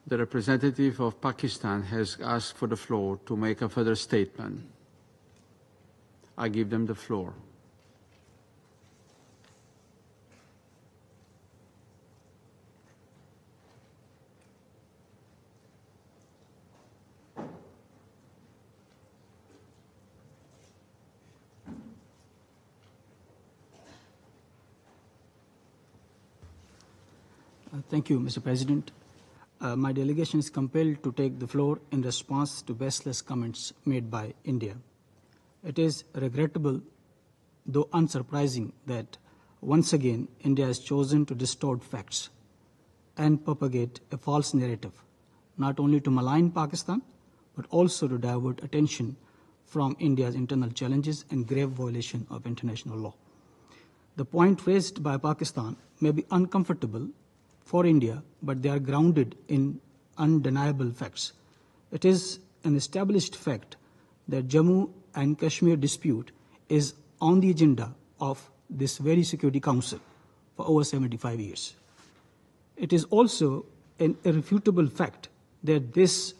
The representative of Pakistan has asked for the floor to make a further statement. I give them the floor. Thank you, Mr. President. My delegation is compelled to take the floor in response to baseless comments made by India. It is regrettable, though unsurprising, that once again India has chosen to distort facts and propagate a false narrative, not only to malign Pakistan, but also to divert attention from India's internal challenges and grave violation of international law. The point raised by Pakistan may be uncomfortable for India, but they are grounded in undeniable facts. It is an established fact that Jammu and Kashmir dispute is on the agenda of this very Security Council for over 75 years. It is also an irrefutable fact that this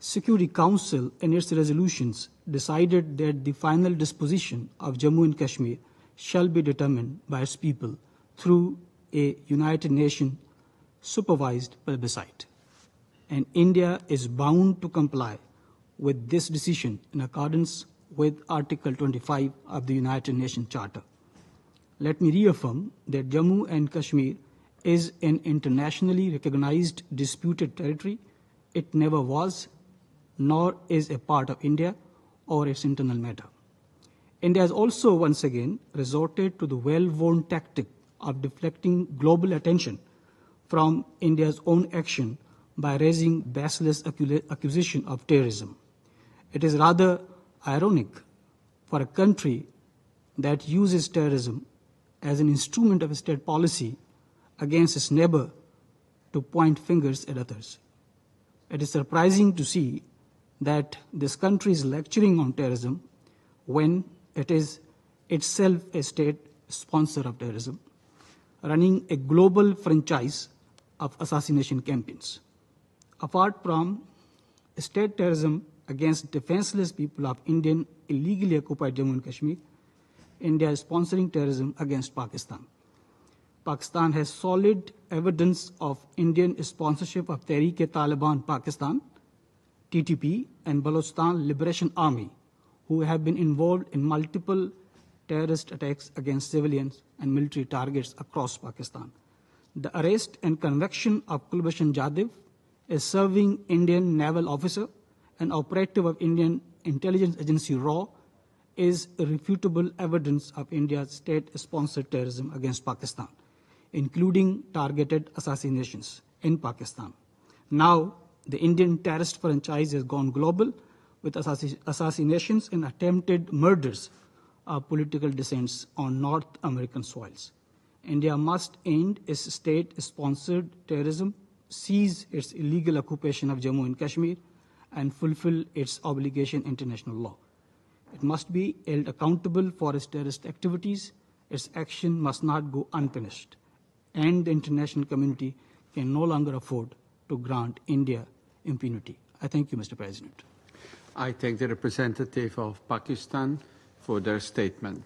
Security Council in its resolutions decided that the final disposition of Jammu and Kashmir shall be determined by its people through a United Nations supervised plebiscite. And India is bound to comply with this decision in accordance with Article 25 of the United Nations Charter. Let me reaffirm that Jammu and Kashmir is an internationally recognized disputed territory. It never was, nor is a part of India or its internal matter. India has also once again resorted to the well-worn tactic of deflecting global attention from India's own action by raising baseless accusation of terrorism. It is rather ironic for a country that uses terrorism as an instrument of state policy against its neighbor to point fingers at others. It is surprising to see that this country is lecturing on terrorism when it is itself a state sponsor of terrorism, running a global franchise of assassination campaigns. Apart from state terrorism against defenseless people of Indian illegally occupied Jammu and Kashmir, India is sponsoring terrorism against Pakistan. Pakistan has solid evidence of Indian sponsorship of Tehreek-e-Taliban Pakistan, TTP, and Balochistan Liberation Army, who have been involved in multiple terrorist attacks against civilians and military targets across Pakistan. The arrest and conviction of Kulbhushan Jadhav, a serving Indian naval officer and operative of Indian intelligence agency RAW, is irrefutable evidence of India's state-sponsored terrorism against Pakistan, including targeted assassinations in Pakistan. Now, the Indian terrorist franchise has gone global with assassinations and attempted murders of political dissidents on North American soils. India must end its state-sponsored terrorism, cease its illegal occupation of Jammu and Kashmir, and fulfill its obligation in international law. It must be held accountable for its terrorist activities. Its action must not go unpunished. And the international community can no longer afford to grant India impunity. I thank you, Mr. President. I thank the representative of Pakistan for their statement.